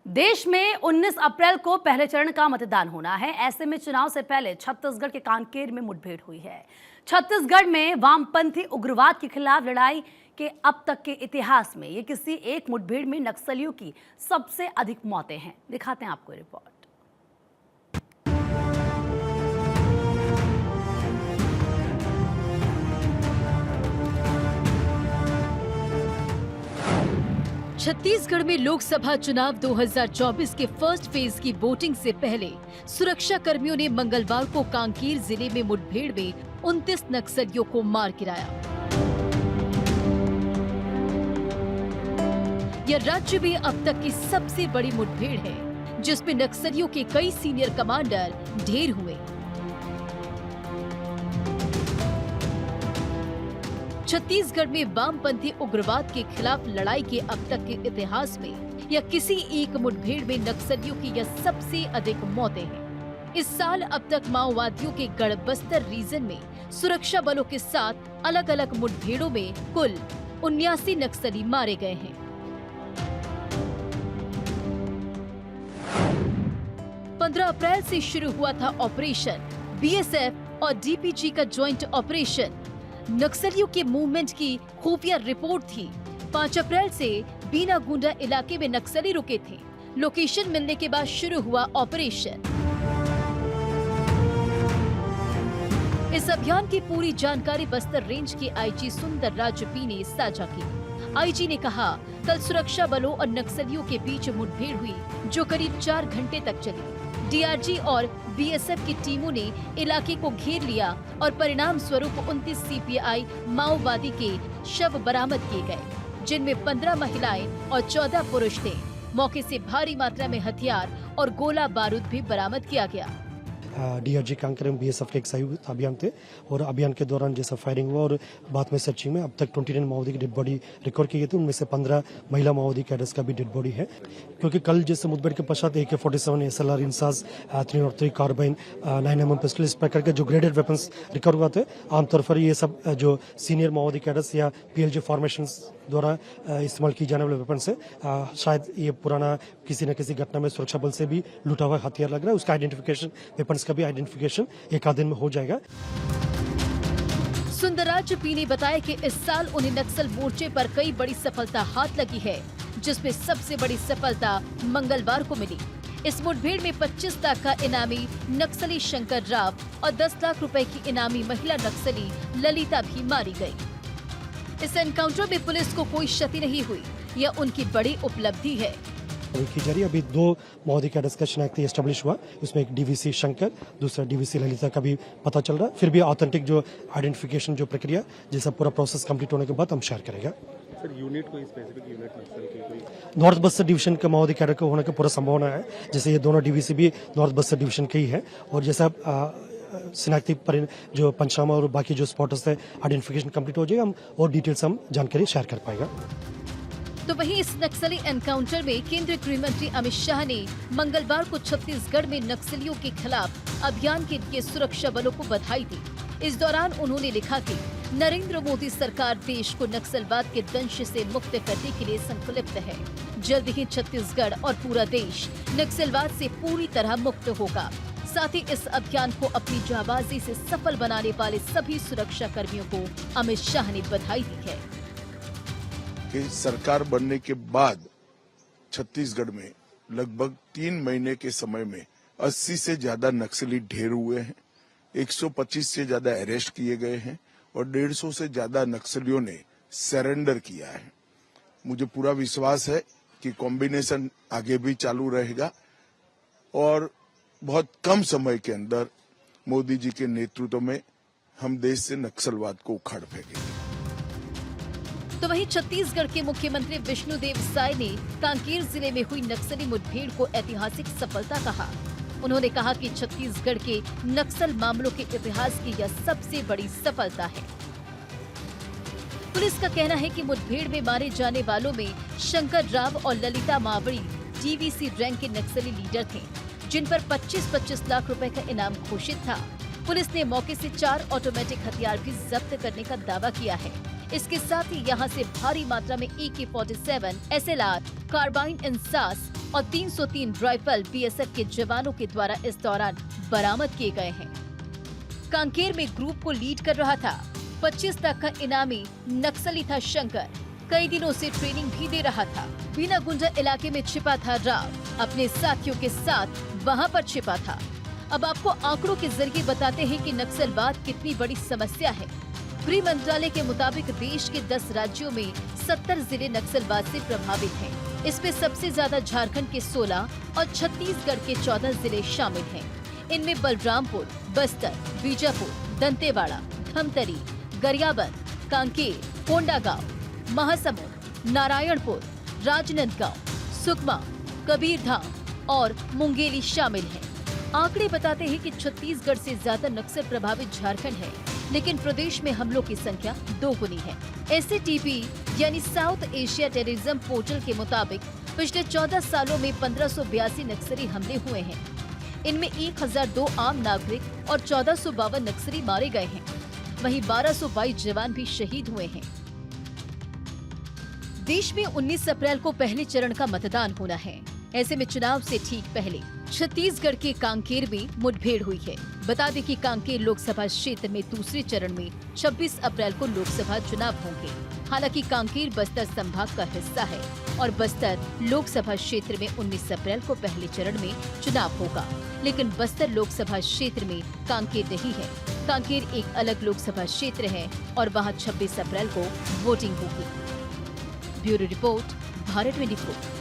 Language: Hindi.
देश में 19 अप्रैल को पहले चरण का मतदान होना है। ऐसे में चुनाव से पहले छत्तीसगढ़ के कांकेर में मुठभेड़ हुई है। छत्तीसगढ़ में वामपंथी उग्रवाद के खिलाफ लड़ाई के अब तक के इतिहास में ये किसी एक मुठभेड़ में नक्सलियों की सबसे अधिक मौतें हैं। दिखाते हैं आपको रिपोर्ट। छत्तीसगढ़ में लोकसभा चुनाव 2024 के फर्स्ट फेज की वोटिंग से पहले सुरक्षा कर्मियों ने मंगलवार को कांकेर जिले में मुठभेड़ में 29 नक्सलियों को मार गिराया। यह राज्य में अब तक की सबसे बड़ी मुठभेड़ है, जिसमें नक्सलियों के कई सीनियर कमांडर ढेर हुए। छत्तीसगढ़ में वामपंथी उग्रवाद के खिलाफ लड़ाई के अब तक के इतिहास में यह किसी एक मुठभेड़ में नक्सलियों की यह सबसे अधिक मौतें हैं। इस साल अब तक माओवादियों के गढ़बस्तर रीजन में सुरक्षा बलों के साथ अलग अलग मुठभेड़ों में कुल 79 नक्सली मारे गए हैं। 15 अप्रैल से शुरू हुआ था ऑपरेशन बीएसएफ और डीपीजी का ज्वाइंट ऑपरेशन। नक्सलियों के मूवमेंट की खुफिया रिपोर्ट थी। 5 अप्रैल से बीना गुंडा इलाके में नक्सली रुके थे। लोकेशन मिलने के बाद शुरू हुआ ऑपरेशन। इस अभियान की पूरी जानकारी बस्तर रेंज के आईजी सुंदर राज पी ने साझा की। आईजी ने कहा, कल सुरक्षा बलों और नक्सलियों के बीच मुठभेड़ हुई, जो करीब 4 घंटे तक चली। डीआरजी और बीएसएफ की टीमों ने इलाके को घेर लिया और परिणाम स्वरूप 29 सीपीआई माओवादी के शव बरामद किए गए, जिनमें 15 महिलाएं और 14 पुरुष थे। मौके से भारी मात्रा में हथियार और गोला बारूद भी बरामद किया गया। डीआरजी कांकेर में बीएसएफ के एक संयुक्त अभियान थे और अभियान के दौरान जैसा फायरिंग हुआ और बाद में सर्चिंग में अब तक 29 माओवादी की डेड बॉडी रिकवर की गई थी। उनमें से 15 महिला माओवादी कैडर्स का भी डेड बॉडी है। क्योंकि कल जैसे मुठभेड़ के पश्चात AK-47 SLR INSAS 303 carbene 9mm pistol इस प्रकार के जो ग्रेडेड वेपन्स रिकवर हुआ थे। आमतौर पर ये सब जो सीनियर माओवादी कैडर्स या PLJ फॉर्मेशन द्वारा इस्तेमाल की जाने वाले वेपन्स है। शायद ये पुराना किसी न किसी घटना में सुरक्षा बल से भी लूटा हुआ हथियार लग रहा है। उसका आइडेंटिफिकेशन वेपन्स का भी आइडेंटिफिकेशन एक आध दिन में हो जाएगा। सुंदरराज पी ने बताया कि इस साल उन्हें नक्सल मोर्चे पर कई बड़ी सफलता हाथ लगी है, जिसमें सबसे बड़ी सफलता मंगलवार को मिली। इस मुठभेड़ में 25 लाख का इनामी नक्सली शंकर राव और 10 लाख रुपए की इनामी महिला नक्सली ललिता भी मारी गई। इस एनकाउंटर में पुलिस को कोई क्षति नहीं हुई, यह उनकी बड़ी उपलब्धि है। की जा रही अभी 2 माओवादी कैडर्स का शनाख्ती एस्टेब्लिश हुआ। इसमें एक डीवीसी शंकर, दूसरा डीवीसी ललिता का भी पता चल रहा है। फिर भी ऑथेंटिक जो आइडेंटिफिकेशन जो प्रक्रिया जैसा पूरा प्रोसेस कंप्लीट होने के बाद हम शेयर करेंगे। सर यूनिट कोई स्पेसिफिक यूनिट नक्सल की कोई नॉर्थ बस्तर डिवीजन का माओवादी कैडर का होने का पूरा संभावना है। जैसे ये दोनों डीवीसी भी नॉर्थ बस्तर डिवीजन के ही है और जैसा शिनाख्ती पर जो पंचनामा और बाकी जो स्पॉटर्स है आइडेंटिफिकेशन कंप्लीट हो जाएगा, हम और डिटेल्स हम जानकारी शेयर कर पाएगा। तो वहीं इस नक्सली एनकाउंटर में केंद्रीय गृह मंत्री अमित शाह ने मंगलवार को छत्तीसगढ़ में नक्सलियों के खिलाफ अभियान के लिए सुरक्षा बलों को बधाई दी। इस दौरान उन्होंने लिखा कि नरेंद्र मोदी सरकार देश को नक्सलवाद के दंश से मुक्त करने के लिए संकल्पित है। जल्द ही छत्तीसगढ़ और पूरा देश नक्सलवाद से पूरी तरह मुक्त होगा। साथ ही इस अभियान को अपनी जाबाजी से सफल बनाने वाले सभी सुरक्षा कर्मियों को अमित शाह ने बधाई दी है। कि सरकार बनने के बाद छत्तीसगढ़ में लगभग 3 महीने के समय में 80 से ज्यादा नक्सली ढेर हुए हैं, 125 से ज्यादा अरेस्ट किए गए हैं और 150 से ज्यादा नक्सलियों ने सरेंडर किया है। मुझे पूरा विश्वास है कि कॉम्बिनेशन आगे भी चालू रहेगा और बहुत कम समय के अंदर मोदी जी के नेतृत्व में हम देश से नक्सलवाद को उखाड़ फेंकेंगे। तो वहीं छत्तीसगढ़ के मुख्यमंत्री विष्णुदेव साय ने कांकेर जिले में हुई नक्सली मुठभेड़ को ऐतिहासिक सफलता कहा। उन्होंने कहा कि छत्तीसगढ़ के नक्सल मामलों के इतिहास की यह सबसे बड़ी सफलता है। पुलिस का कहना है कि मुठभेड़ में मारे जाने वालों में शंकर राव और ललिता मावड़ी डीवीसी रैंक के नक्सली लीडर थे, जिन पर 25-25 लाख रुपए का इनाम घोषित था। पुलिस ने मौके से 4 ऑटोमेटिक हथियार भी जब्त करने का दावा किया है। इसके साथ ही यहां से भारी मात्रा में AK-47, SLR, कार्बाइन इंसास और 303 राइफल बीएसएफ के जवानों के द्वारा इस दौरान बरामद किए गए हैं। कांकेर में ग्रुप को लीड कर रहा था 25 लाख का इनामी नक्सली था शंकर। कई दिनों से ट्रेनिंग भी दे रहा था। बीना गुंजा इलाके में छिपा था राव, अपने साथियों के साथ वहां पर छिपा था। अब आपको आंकड़ों के जरिए बताते हैं कि नक्सलवाद कितनी बड़ी समस्या है। गृह मंत्रालय के मुताबिक देश के 10 राज्यों में 70 जिले नक्सलवाद से प्रभावित हैं। इसमें सबसे ज्यादा झारखंड के 16 और छत्तीसगढ़ के 14 जिले शामिल हैं। इनमें बलरामपुर, बस्तर, बीजापुर, दंतेवाड़ा, धमतरी, गरियाबंद, कांकेर, कोंडागांव, महासमुंद, नारायणपुर, राजनांदगांव, सुकमा, कबीरधाम और मुंगेली शामिल हैं। आंकड़े बताते हैं कि छत्तीसगढ़ से ज्यादा नक्सल प्रभावित झारखंड है, लेकिन प्रदेश में हमलों की संख्या दोगुनी है। SATP यानी साउथ एशिया टेररिज्म पोर्टल के मुताबिक पिछले 14 सालों में 1582 नक्सली हमले हुए हैं। इनमें 1002 आम नागरिक और 1452 नक्सली मारे गए हैं। वहीं 1222 जवान भी शहीद हुए हैं। देश में 19 अप्रैल को पहले चरण का मतदान होना है। ऐसे में चुनाव से ठीक पहले छत्तीसगढ़ के कांकेर में मुठभेड़ हुई है। बता दें कि कांकेर लोकसभा क्षेत्र में दूसरे चरण में 26 अप्रैल को लोकसभा चुनाव होंगे। हालांकि कांकेर बस्तर संभाग का हिस्सा है और बस्तर लोकसभा क्षेत्र में 19 अप्रैल को पहले चरण में चुनाव होगा, लेकिन बस्तर लोकसभा क्षेत्र में कांकेर नहीं है। कांकेर एक अलग लोकसभा क्षेत्र है और वहां 26 अप्रैल को वोटिंग होगी। Bureau report, Bharat 24।